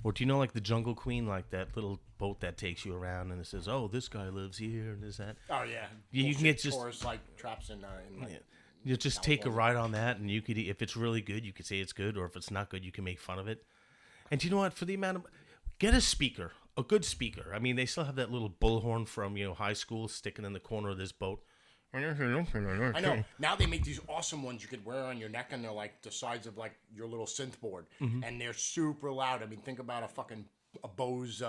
Or do you know, like the Jungle Queen, like that little boat that takes you around and it says, "Oh, this guy lives here and this that." Oh yeah, You can get just tourist like traps in like, yeah. You just take a ride on that, and you could, if it's really good, you could say it's good, or if it's not good, you can make fun of it. And do you know what? For the amount of, get a speaker, a good speaker. I mean, they still have that little bullhorn from high school sticking in the corner of this boat. I know. Now they make these awesome ones you could wear on your neck, and they're like the size of like your little synth board, and they're super loud. I mean, think about a Bose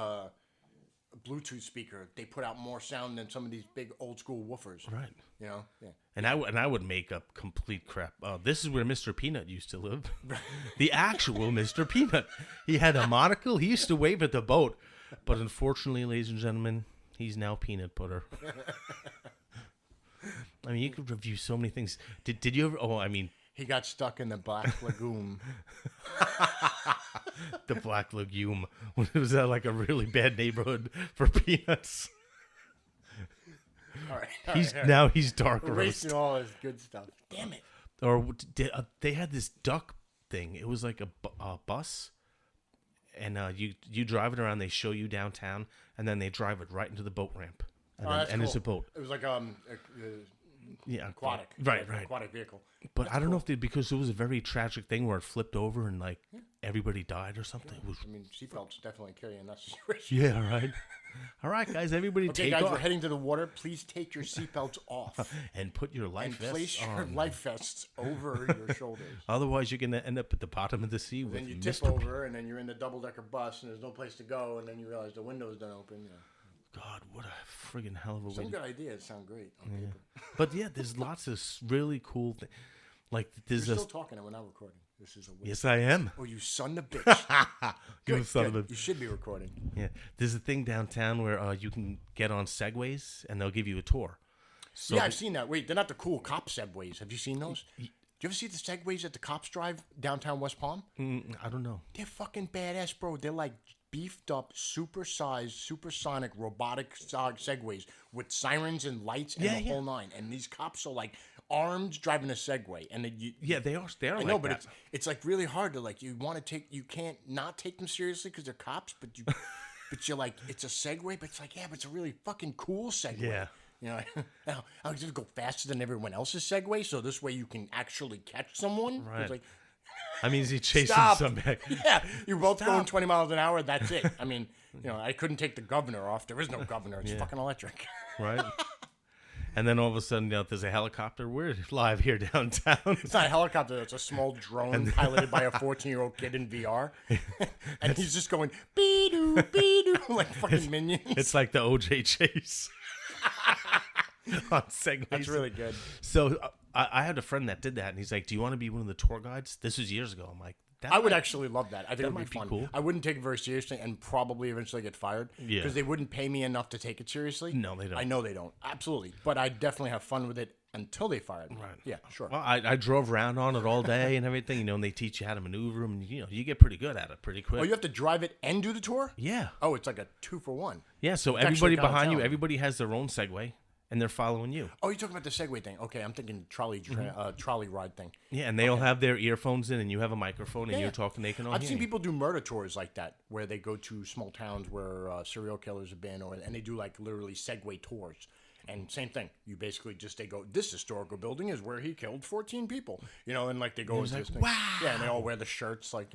Bluetooth speaker. They put out more sound than some of these big old school woofers. Right. Yeah. And I would make up complete crap. This is where Mr. Peanut used to live. The actual Mr. Peanut. He had a monocle. He used to wave at the boat, but unfortunately, ladies and gentlemen, he's now peanut butter. I mean, you could review so many things. Did you ever? Oh, I mean, he got stuck in the Black Lagoon. The Black Lagoon. It was like a really bad neighborhood for peanuts. All right. Now he's dark We're roast. wasting all this good stuff. Damn it. Or they had this duck thing. It was like a bus, and you drive it around. They show you downtown, and then they drive it right into the boat ramp. And cool. it's a boat. It was like aquatic. Right. Aquatic vehicle. But that's I don't know if because it was a very tragic thing where it flipped over and like everybody died or something. Yeah. I mean, seatbelts definitely kill you in that situation. Yeah, right. All right, guys, everybody take off. We're heading to the water. Please take your seatbelts off. And put your life vests on. And place your life vests over your shoulders. Otherwise, you're going to end up at the bottom of the sea with then you tip over, and then you're in the double-decker bus, and there's no place to go, and then you realize the window's don't open. God, what a friggin' hell of a way. Some good ideas sound great on paper. But yeah, there's lots of really cool things. Like there's You're still talking, and we're not recording. This is a win. Yes, I am. Oh, you son of a bitch! Good, son of a. You should be recording. Yeah, there's a thing downtown where you can get on Segways, and they'll give you a tour. So yeah, I've seen that. Wait, they're not the cool cop Segways. Have you seen those? Do you ever see the Segways that the cops drive downtown West Palm? I don't know. They're fucking badass, bro. They're like beefed up, supersized, supersonic, robotic Segways with sirens and lights and the whole nine. And these cops are like armed driving a Segway. And they are. They are. I know, but it's like really hard to like. You want to you can't not take them seriously because they're cops, but you're like, it's a Segway, but it's like, yeah, but it's a really fucking cool Segway. Yeah. You know, I'll just go faster than everyone else's Segway, so this way you can actually catch someone. Right. It's like, I mean, is he chasing some back? Yeah, you're both going 20 miles an hour. That's it. I mean, I couldn't take the governor off. There is no governor. It's fucking electric. Right. And then all of a sudden, there's a helicopter. We're live here downtown. It's not a helicopter. It's a small drone piloted by a 14-year-old kid in VR. And he's just going, be-doo, be-doo, like fucking Minions. It's like the OJ chase. On Segways. That's really good. So I had a friend that did that, and he's like, "Do you want to be one of the tour guides?" This was years ago. I'm like, I would actually love that. I think it would be fun. Cool. I wouldn't take it very seriously and probably eventually get fired. Yeah. Because they wouldn't pay me enough to take it seriously. No, they don't. I know they don't. Absolutely. But I'd definitely have fun with it until they fired me. Right. Yeah, sure. Well, I drove around on it all day and everything, and they teach you how to maneuver them, and you get pretty good at it pretty quick. Oh, you have to drive it and do the tour? Yeah. Oh, it's like a 2-for-1. Yeah, so everybody behind you, everybody has their own Segway. And they're following you. Oh, you're talking about the Segway thing. Okay, I'm thinking trolley ride thing. Yeah, and they all have their earphones in, and you have a microphone, and you're talking. They can all I've hear seen you. people do murder tours like that, where they go to small towns where serial killers have been, and they do like literally Segway tours. And same thing. You basically they go, this historical building is where he killed 14 people. And like they go into this thing. Wow. Yeah, and they all wear the shirts, like,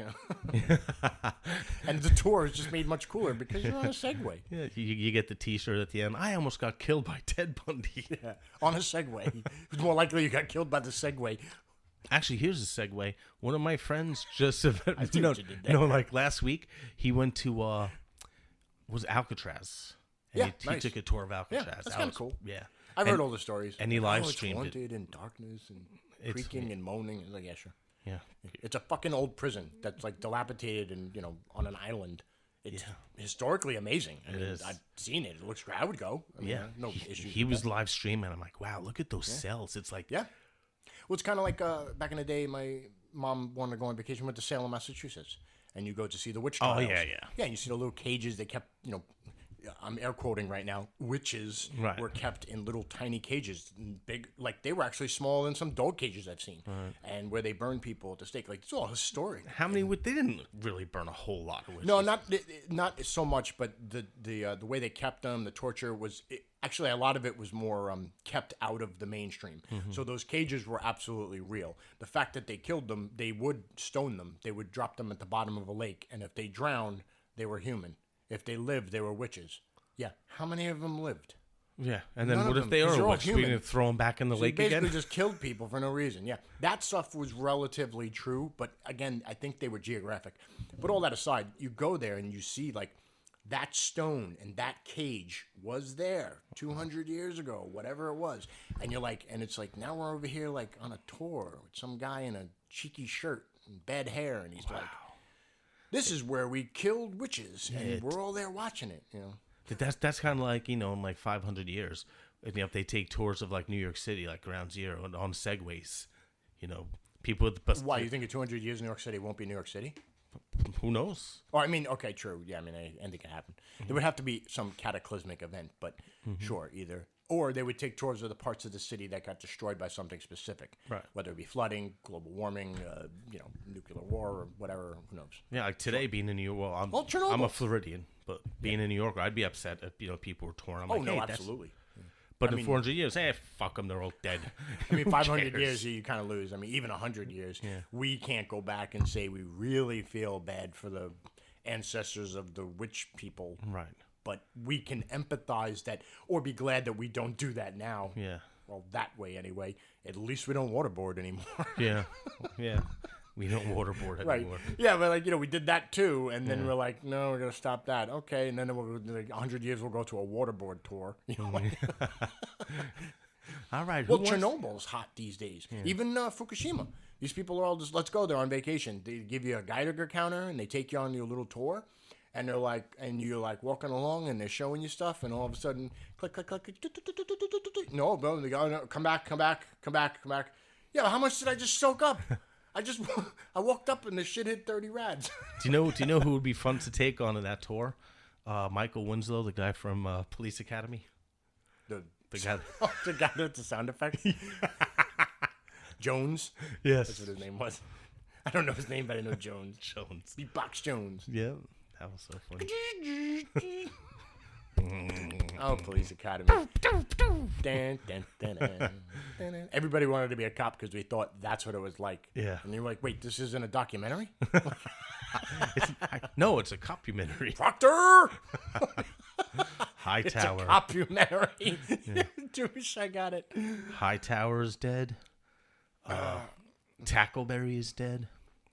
And the tour is just made much cooler because you're on a Segway. Yeah, you get the T-shirt at the end. I almost got killed by Ted Bundy. Yeah, on a Segway. It's more likely you got killed by the Segway. Actually, here's a segue. One of my friends just like last week, he went to was Alcatraz. And he took a tour of Alcatraz. Yeah, that's kind of cool. Yeah. I've heard all the stories. And he live streamed it's haunted and darkness and creaking and moaning. It's like, yeah, sure. Yeah. It's a fucking old prison that's like dilapidated and, on an island. It's historically amazing. It is. I've seen it. It looks great. I would go. No issues. He was live streaming. I'm like, wow, look at those cells. It's like... Yeah. Well, it's kind of like back in the day, my mom wanted to go on vacation, went to Salem, Massachusetts. And you go to see the witch trials. Oh, yeah. Yeah, and you see the little cages they kept, I'm air quoting right now, witches Right. were kept in little tiny cages, big, like they were actually smaller than some dog cages I've seen, and where they burn people at the stake. Like it's all historic. How many would they didn't really burn a whole lot of witches. No, not so much, but the way they kept them, the torture was actually a lot of it was more kept out of the mainstream. So those cages were absolutely real. The fact that they killed them, they would stone them, they would drop them at the bottom of a lake, and if they drowned, they were human. If they lived, they were witches. Yeah, how many of them lived? Yeah, and then None what of if them, they 'cause are they're all witches? We're human. gonna throw them back in the So lake they basically again. just killed people for no reason. Yeah, that stuff was relatively true, but again, I think they were geographic. But all that aside, you go there and you see like that stone and that cage was there 200 years ago, whatever it was, and you're like, and it's like now we're over here like on a tour with some guy in a cheeky shirt and bad hair, and he's like, "This is where we killed witches," and we're all there watching it, you know. That's kind of like, in like 500 years, if they take tours of like New York City, like Ground Zero, on segways, people with the bus. Why you think in 200 years New York City won't be New York City? Who knows? Oh, I mean, okay, true. Yeah, I mean, I think it happened. There would have to be some cataclysmic event, but sure, either. Or they would take tours of the parts of the city that got destroyed by something specific. Right. Whether it be flooding, global warming, nuclear war, or whatever, who knows. Yeah, like today being in New York. Well, I'm Chernobyl. a Floridian, but being in New York, I'd be upset if people were torn. I'm Oh, like, no, hey, that's- absolutely. But in 400 years, fuck them, they're all dead. I mean, Who 500 cares? years, you kind of lose. I mean, even 100 years, we can't go back and say we really feel bad for the ancestors of the witch people. Right. But we can empathize that, or be glad that we don't do that now. Yeah. Well, that way anyway. At least we don't waterboard anymore. Yeah. Yeah. We don't waterboard Right. anymore. Yeah, but we did that too, and then we're like, no, we're gonna stop that. Okay, and then we'll, like 100 years we'll go to a waterboard tour. All right. Well, Chernobyl's hot these days. Even Fukushima. These people are all just, let's go there on vacation. They give you a Geiger counter and they take you on your little tour, and they're like, and you're like walking along and they're showing you stuff, and all of a sudden, click, click, click, click. No, bro, they go, no, come back. Yeah, how much did I just soak up? I walked up and the shit hit 30 rads. Do you know who would be fun to take on that tour? Michael Winslow, the guy from Police Academy. The guy. the guy with the sound effects. Jones. Yes. That's what his name was. I don't know his name, but I know Jones. Jones. Beatbox Jones. Yeah. That was so funny. Oh, Police Academy. Dun, dun, dun, dun, dun. Everybody wanted to be a cop because we thought that's what it was like. Yeah. And you're like, wait, this isn't a documentary? No, it's a documentary. Proctor! Hightower. It's a documentary. Douche, I got it. Hightower is dead. Tackleberry is dead.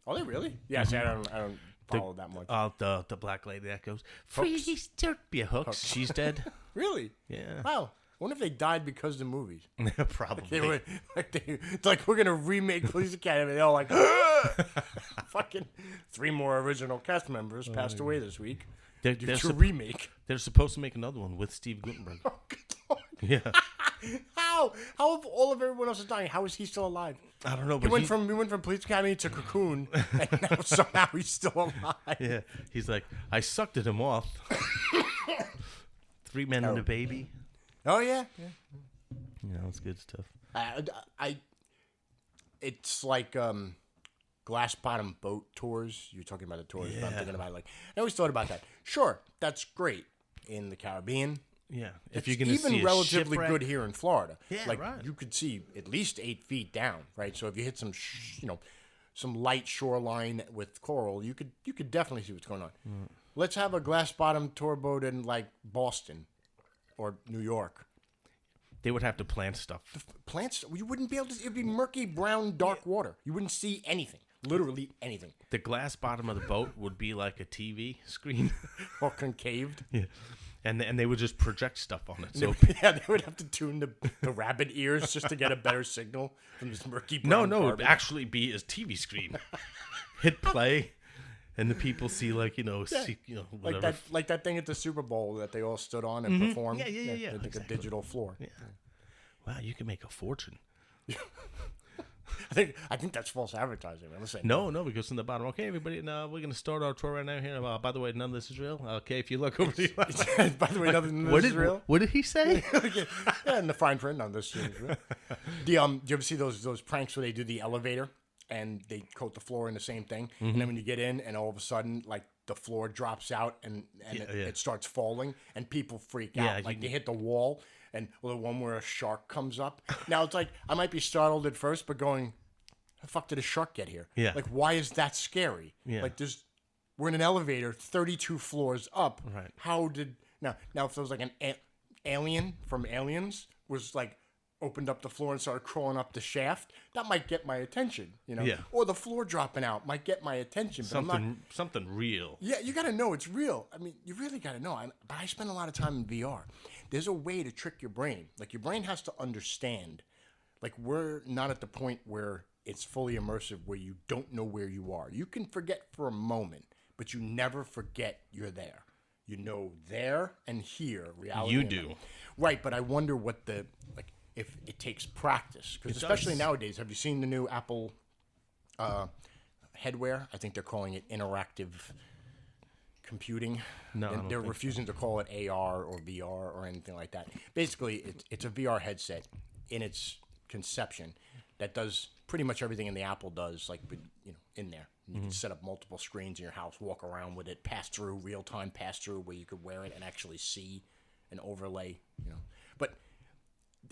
Oh, they really? Yeah, see, I don't follow that much. The black lady that goes, Freeze, yeah, Hooks. She's dead. Really? Yeah. Wow. I wonder if they died because of the movies. Probably. They were it's like, we're gonna remake Police Academy. They're all like, fucking 3 more original cast members passed away this week. They're Due to remake. They're supposed to make another one with Steve Guttenberg. Oh, good Lord. Yeah. How of all of everyone else is dying? How is he still alive? I don't know, We but went from Police Academy to Cocoon, and now somehow he's still alive. yeah, he's like, I sucked him off. 3 men and a baby. Oh yeah. It's good stuff. It's like glass bottom boat tours. You're talking about the tours, but I'm Yeah. thinking about I always thought about that. Sure, that's great in the Caribbean. Yeah, It's if you're gonna see even a relatively shipwreck- good here in Florida. Yeah, like right. you could see at least 8 feet down, right? So if you hit some, some light shoreline with coral, you could definitely see what's going on. Let's have a glass bottom tour boat in like Boston or New York. They would have to plant stuff. Plants, you wouldn't be able to. It'd be murky, brown, dark water. You wouldn't see anything, literally anything, The glass bottom of the boat would be like a TV screen. or concaved. Yeah, and they would just project stuff on it. So Yeah, they would have to tune the rabbit ears just to get a better signal from this murky brown no, it would garbage. actually be a TV screen. Hit play, and the people see whatever. Like that thing at the Super Bowl that they all stood on and performed. Yeah, Like exactly. a digital floor. Wow, you can make a fortune. I think that's false advertising. Man. Listen, No, because in the bottom, okay, everybody, now we're gonna start our tour right now here. By the way, none of this is real. Okay, if you look over to by the way, nothing this is real. What did he say? Yeah, in the fine print, none of this is real. Do you ever see those pranks where they do the elevator and they coat the floor in the same thing, and then when you get in, and all of a sudden, like the floor drops out and it starts falling, and people freak out, like they hit the wall. And the one where a shark comes up. Now it's like I might be startled at first, but going, how the fuck did a shark get here? Yeah. Like, why is that scary? Yeah. Like, we're in an elevator, 32 floors up. Right. How did now if there was like an alien from Aliens was like opened up the floor and started crawling up the shaft, that might get my attention, you know? Yeah. Or the floor dropping out might get my attention. But Something real. Yeah, you got to know it's real. I mean, you really got to know. But I spend a lot of time in VR. There's a way to trick your brain. Like, your brain has to understand. Like, we're not at the point where it's fully immersive, where you don't know where you are. You can forget for a moment, but you never forget you're there. You know there and here, reality. You do. Right, but I wonder what if it takes practice. Because especially nowadays, have you seen the new Apple headwear? I think they're calling it interactive computing. No, they're refusing to call it AR or VR or anything like that. Basically, it's a VR headset in its conception that does pretty much everything in the Apple does, like, in there. You can set up multiple screens in your house, walk around with it, pass through, real-time pass through, where you could wear it and actually see an overlay, But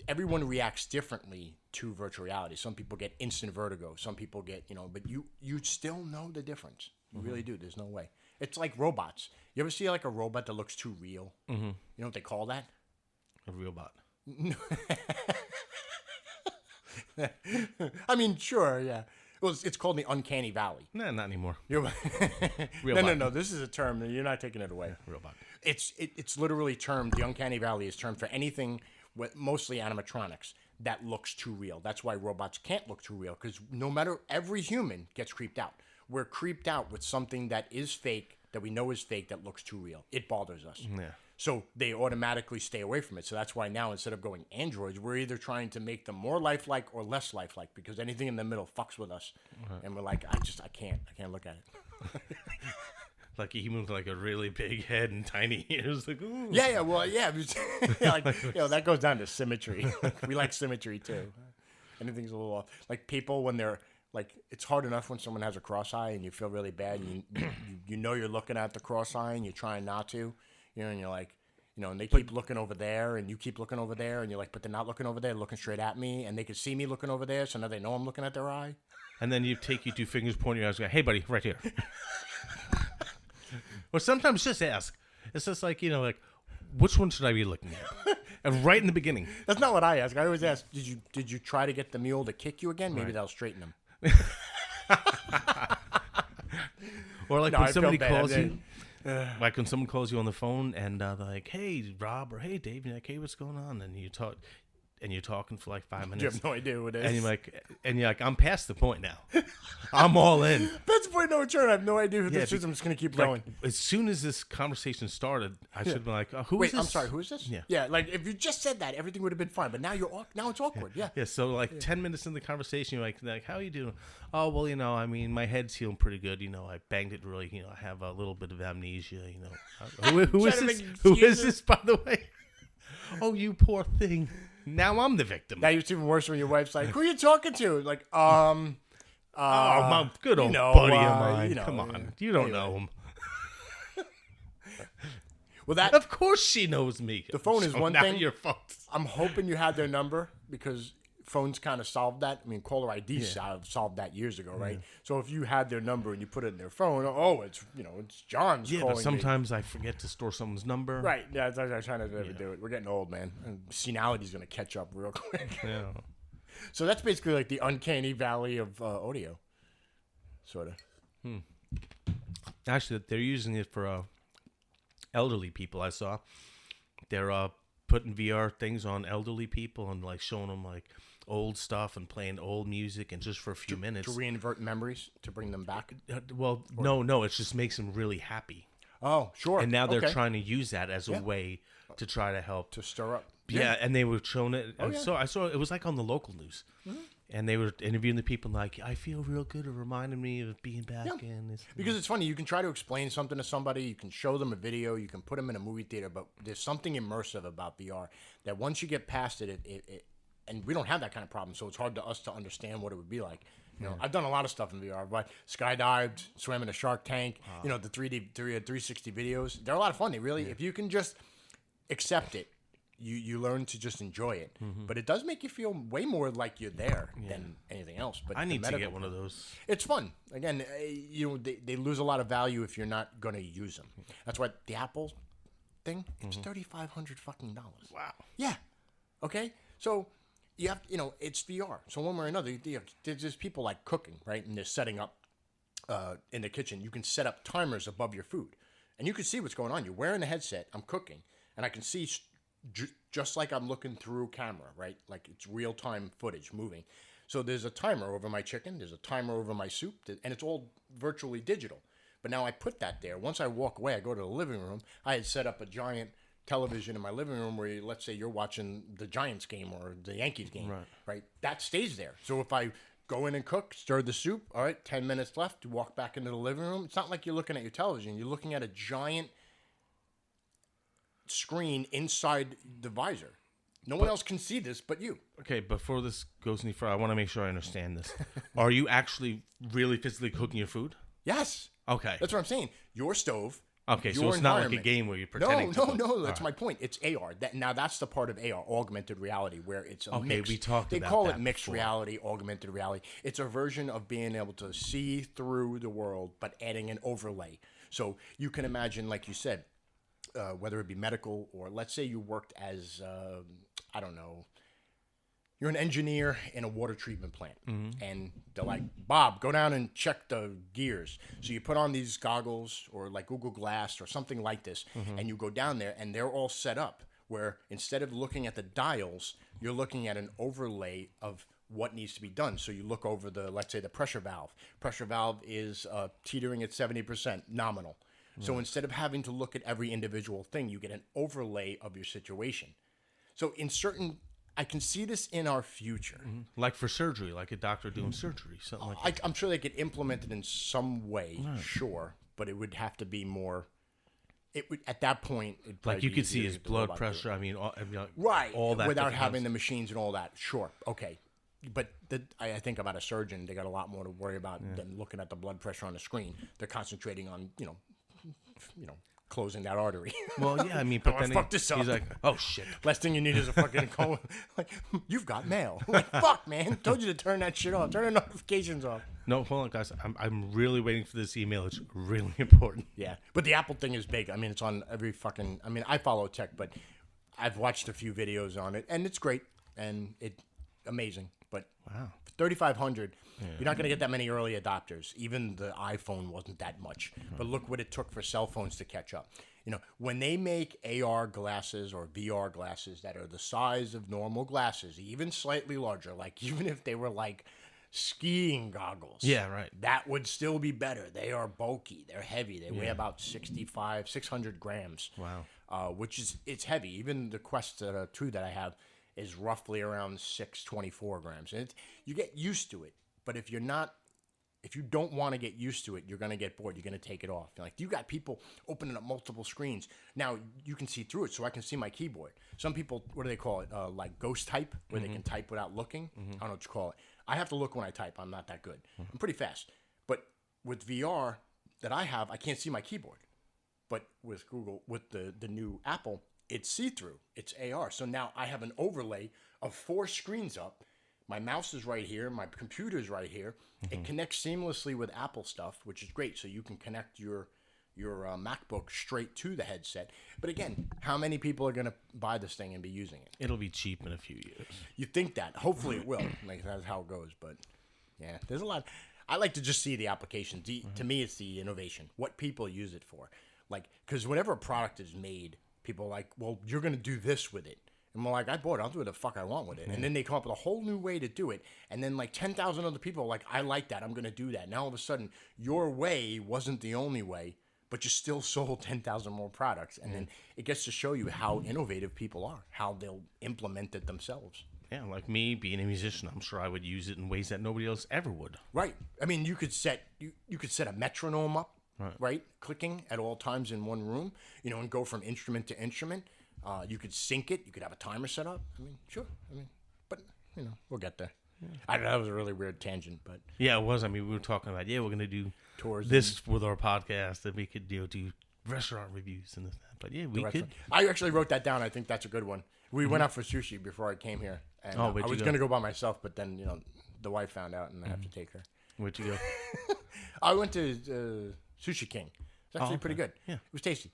everyone reacts differently to virtual reality. Some people get instant vertigo. Some people get, but you still know the difference. You really do. There's no way. It's like robots. You ever see like a robot that looks too real? Mm-hmm. You know what they call that? A real bot. I mean, sure, yeah. Well, it's called the uncanny valley. No, not anymore. Real bot. No. This is a term. You're not taking it away. Real bot. It's literally termed, the uncanny valley is termed for anything with mostly animatronics that looks too real. That's why robots can't look too real, because no matter, every human gets creeped out. We're creeped out with something that is fake, that we know is fake, that looks too real. It bothers us. Yeah. So they automatically stay away from it. So that's why now, instead of going androids, we're either trying to make them more lifelike or less lifelike, because anything in the middle fucks with us. And we're like, I can't look at it. Like he moved like a really big head and tiny ears. Like, ooh. Yeah. Well, yeah. That goes down to symmetry. We like symmetry too. Anything's a little off. Like people, when they're like, it's hard enough when someone has a cross eye and you feel really bad. And you know you're looking at the cross eye and you're trying not to. And you're like, and they keep looking over there and you keep looking over there and you're like, but they're not looking over there, looking straight at me, and they can see me looking over there, so now they know I'm looking at their eye. And then you take your two fingers, point your eyes, go, hey buddy, right here. Or sometimes just ask. It's just like, like, which one should I be looking at? And right in the beginning. That's not what I ask. I always ask, did you try to get the mule to kick you again? Maybe that'll straighten him. Or like when somebody calls you. Like when someone calls you on the phone and they're like, hey, Rob, or hey, Dave, you're like, hey, what's going on? And you're talking for like 5 minutes. You have no idea who it is. And you're like, I'm past the point now. I'm all in. That's the point no return. I have no idea who this is. I'm just going to keep going. As soon as this conversation started, I should have been like, who is this? Wait, I'm sorry, who is this? Yeah, like if you just said that, everything would have been fine. But now now it's awkward. Yeah. Yeah, so like 10 minutes in the conversation, you're like, how are you doing? Oh, well, I mean, my head's healing pretty good. I banged it really, I have a little bit of amnesia, Who is this? Who is this, by the way? Oh, you poor thing. Now I'm the victim. Now it's even worse when your wife's like, who are you talking to? Like, my good old buddy of mine. Come on. You don't know him. Well, of course she knows me. The phone is one thing. Your phone. I'm hoping you had their number, because phones kind of solved that. I mean, caller ID solved that years ago, right? So if you had their number and you put it in their phone, it's John's calling but sometimes I forget to store someone's number. Right. Yeah, I'm trying to never do it. We're getting old, man. And senility's going to catch up real quick. Yeah. So that's basically like the uncanny valley of audio, sort of. Actually, they're using it for elderly people. I saw they're putting VR things on elderly people and like showing them like old stuff and playing old music, and just for a few minutes to reinvert memories, to bring them back. No, it just makes them really happy. Oh, sure. And now they're trying to use that as a Yeah. way to try to help. to stir up. Yeah, and they were showing it. Oh, yeah. I saw it was like on the local news. And they were interviewing the people like, I feel real good. It reminded me of being back in this. Because it's funny, you can try to explain something to somebody, you can show them a video, you can put them in a movie theater, but there's something immersive about VR that once you get past it, and we don't have that kind of problem, so it's hard to us to understand what it would be like. You know, I've done a lot of stuff in VR, but skydived, swam in a shark tank, you know, the 360 videos. They're a lot of fun. They really, if you can just accept it, you learn to just enjoy it. But it does make you feel way more like you're there than anything else. But I need to get one of those. It's fun. Again, you know, they lose a lot of value if you're not going to use them. That's why the Apple thing, it's $3,500 fucking dollars. Wow. Yeah. Okay. So you have, you know, it's VR. So one way or another, there's people like cooking, right? And they're setting up in the kitchen. You can set up timers above your food, and you can see what's going on. You're wearing a headset. I'm cooking, and I can see just like I'm looking through camera, right? Like it's real time footage moving. So there's a timer over my chicken. There's a timer over my soup, and it's all virtually digital. But now I put that there. Once I walk away, I go to the living room. I had set up a giant television in my living room where, let's say, you're watching the Giants game or the Yankees game, right? That stays there. So if I go in and cook, stir the soup, all right, 10 minutes left, you walk back into the living room. It's not like you're looking at your television. You're looking at a giant screen inside the visor. No one else can see this but you. Okay, before this goes any further, I want to make sure I understand this. Are you actually really physically cooking your food? Yes. Okay. That's what I'm saying. Your stove. Okay, so your it's not like a environment. game where you're pretending. No. That's my point. It's AR. Now that's the part of AR, augmented reality, where it's a mix. We talked They about call that it mixed before. reality, augmented reality. It's a version of being able to see through the world, but adding an overlay. So you can imagine, like you said, whether it be medical or let's say you worked as, I don't know, you're an engineer in a water treatment plant, and they're like, Bob, go down and check the gears. So you put on these goggles or like Google Glass or something like this, and you go down there, and they're all set up where instead of looking at the dials, you're looking at an overlay of what needs to be done. So you look over the, let's say, the pressure valve. Pressure valve is teetering at 70% nominal. So instead of having to look at every individual thing, you get an overlay of your situation. So in certain, I can see this in our future. Like for surgery, like a doctor doing surgery, something like that. I'm sure they could implement it in some way, sure, but it would have to be more. It would at that point. It'd probably Like you be could see easier his to get the robot blood to do it. pressure. I mean, like, Right, all that without different having kinds- the machines and all that. Sure, okay, but I think about a surgeon. They got a lot more to worry about than looking at the blood pressure on the screen. They're concentrating on closing that artery. Well, yeah, I mean, but I then fucked this up. he's like, oh shit. Last thing you need is a fucking call. Like, you've got mail. Like, fuck, man. Told you to turn that shit off. Turn the notifications off. No, hold on, guys. I'm really waiting for this email. It's really important. Yeah, but the Apple thing is big. I mean, it's on every fucking. I mean, I follow tech, but I've watched a few videos on it, and it's great and amazing. But Wow. 3,500. You're not going to get that many early adopters. Even the iPhone wasn't that much. But look what it took for cell phones to catch up. You know, when they make AR glasses or VR glasses that are the size of normal glasses, even slightly larger, like even if they were like skiing goggles. Yeah, right. That would still be better. They are bulky. They're heavy. They weigh about 600 grams. Wow. Which is, it's heavy. Even the Quest 2 that I have is roughly around 624 grams. And you get used to it. But if you don't want to get used to it, you're going to get bored. You're going to take it off. Like, you got people opening up multiple screens. Now, you can see through it, so I can see my keyboard. Some people, what do they call it? Like ghost type, where they can type without looking. I don't know what you call it. I have to look when I type. I'm not that good. I'm pretty fast. But with VR that I have, I can't see my keyboard. But with Google, with the new Apple, it's see-through. It's AR. So now I have an overlay of 4 screens up. My mouse is right here. My computer is right here. It connects seamlessly with Apple stuff, which is great. So you can connect your MacBook straight to the headset. But again, how many people are going to buy this thing and be using it? It'll be cheap in a few years. You think that. Hopefully it will. Like, that's how it goes. But yeah, there's a lot. I like to just see the applications. To me, it's the innovation. What people use it for. Like, because whenever a product is made, people are like, well, you're going to do this with it. And we're like, I bought it. I'll do what the fuck I want with it. And then they come up with a whole new way to do it. And then like 10,000 other people are like, I like that. I'm going to do that. Now all of a sudden, your way wasn't the only way, but you still sold 10,000 more products. And then it gets to show you how innovative people are, how they'll implement it themselves. Yeah, like me being a musician, I'm sure I would use it in ways that nobody else ever would. Right. I mean, you could set a metronome up, right? Clicking at all times in one room, and go from instrument to instrument. You could sync it. You could have a timer set up. I mean, sure. But we'll get there. I don't know, that was a really weird tangent, but yeah, it was. I mean, we were talking about we're going to do tours this with our podcast, and we could do restaurant reviews and this. But yeah, we could. I actually wrote that down. I think that's a good one. We went out for sushi before I came here, and I was going to go by myself, but then the wife found out, and I have to take her. Where'd you go? I went to Sushi King. It's actually pretty good. Yeah, it was tasty.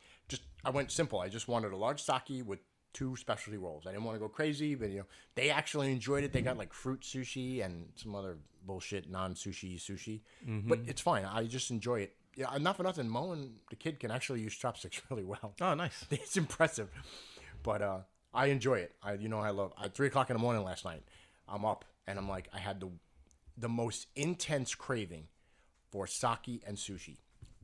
I went simple. I just wanted a large sake with 2 specialty rolls. I didn't want to go crazy, but they actually enjoyed it. They got like fruit sushi and some other bullshit non-sushi. But it's fine. I just enjoy it. Yeah, not for nothing. Mo and the kid can actually use chopsticks really well. Oh, nice. It's impressive. But I enjoy it. I love. At 3:00 in the morning last night, I'm up and I'm like, I had the most intense craving for sake and sushi,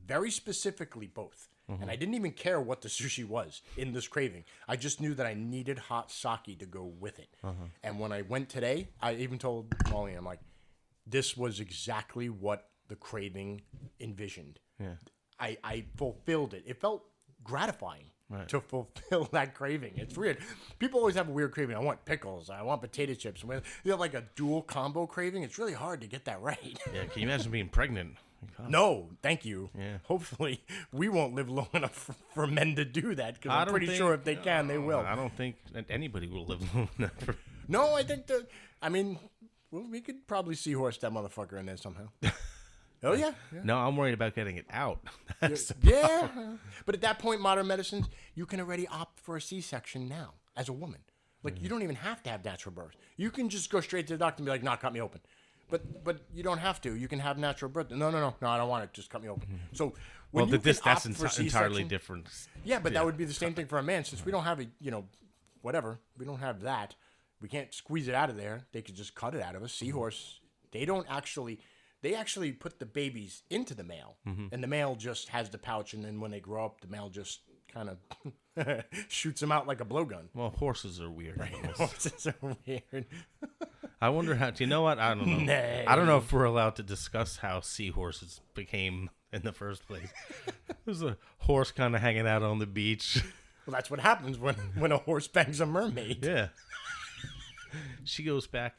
very specifically both. And I didn't even care what the sushi was in this craving. I just knew that I needed hot sake to go with it. And when I went today, I even told Molly, I'm like, this was exactly what the craving envisioned. Yeah. I fulfilled it. It felt gratifying to fulfill that craving. It's weird. People always have a weird craving. I want pickles. I want potato chips. You have like a dual combo craving. It's really hard to get that right. Yeah. Can you imagine being pregnant? No, thank you. Yeah. Hopefully, we won't live long enough for men to do that, because I'm pretty sure if they can, they will. I don't think that anybody will live long enough. No, I think we could probably seahorse that motherfucker in there somehow. Oh, yeah. No, I'm worried about getting it out. Yeah. But at that point, modern medicine, you can already opt for a C-section now as a woman. Like, you don't even have to have natural birth. You can just go straight to the doctor and be like, nah, cut me open. But you don't have to. You can have natural birth. No, I don't want it. Just cut me open. So that's entirely different. Yeah, but that would be the same thing for a man. Since we don't have whatever. We don't have that. We can't squeeze it out of there. They could just cut it out of us. Seahorse, they actually put the babies into the male, and the male just has the pouch, and then when they grow up, the male just kind of shoots them out like a blowgun. Well, horses are weird. Horses are weird. I wonder how. Do you know what? I don't know. Nay. I don't know if we're allowed to discuss how seahorses became in the first place. There's a horse kind of hanging out on the beach. Well, that's what happens when a horse bangs a mermaid. Yeah. She goes back.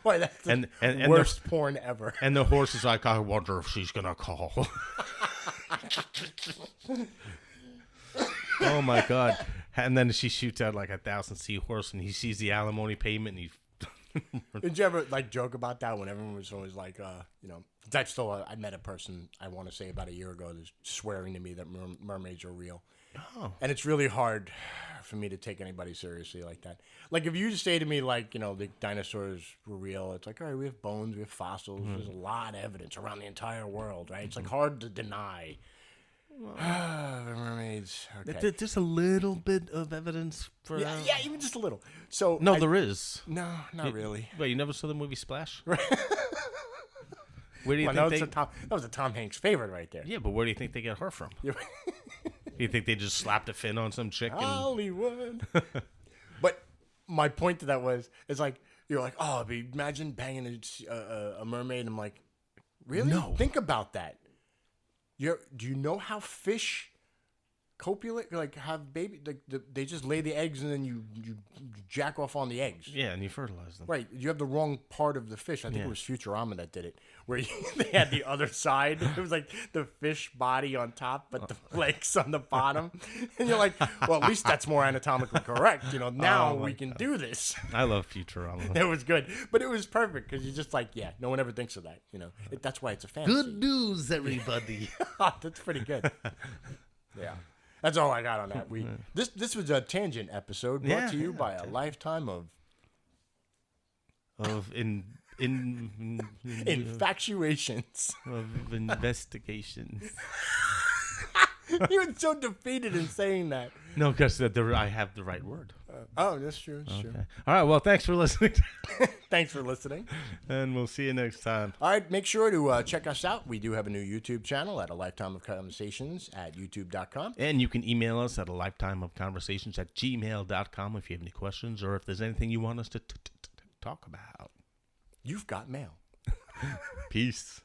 Boy, that's the worst porn ever. And the horse is like, I wonder if she's gonna call. Oh my God! And then she shoots out like 1,000 seahorse, and he sees the alimony payment, and he. Did you ever joke about that when everyone was always like, I met a person I want to say about a year ago that's swearing to me that mermaids are real. Oh. And it's really hard for me to take anybody seriously like that. Like if you just say to me the dinosaurs were real, it's like, all right, we have bones, we have fossils, there's a lot of evidence around the entire world, right? It's like hard to deny. Mermaids. Okay. There's a little bit of evidence for yeah, even just a little. So there is. No, not really. Wait, you never saw the movie Splash? Right. Where do you think that was a Tom Hanks favorite right there. Yeah, but where do you think they get her from? Yeah. You think they just slapped a fin on some chick? Hollywood. But my point to that is like, you're like, oh, imagine banging a mermaid. I'm like, really? No. Think about that. Do you know how fish copulate? Like have baby? They just lay the eggs and then you jack off on the eggs. Yeah, and you fertilize them. Right. You have the wrong part of the fish. I think it was Futurama that did it, where they had the other side. It was like the fish body on top, but the legs on the bottom. And you're like, well, at least that's more anatomically correct. Now we can do this. I love Futurama. It was good, but it was perfect because you're just like, yeah, no one ever thinks of that. That's why it's a fantasy. Good news, everybody. That's pretty good. Yeah. That's all I got on that. This was a tangent episode brought to you by a lifetime of infatuations, of investigations. You were so defeated in saying that. No, because I have the right word. Oh, that's true. That's true. All right. Well, thanks for listening. Thanks for listening. And we'll see you next time. All right, make sure to check us out. We do have a new YouTube channel at A Lifetime of Conversations at youtube.com. And you can email us at a lifetimeofconversations@gmail.com if you have any questions or if there's anything you want us to talk about. You've got mail. Peace.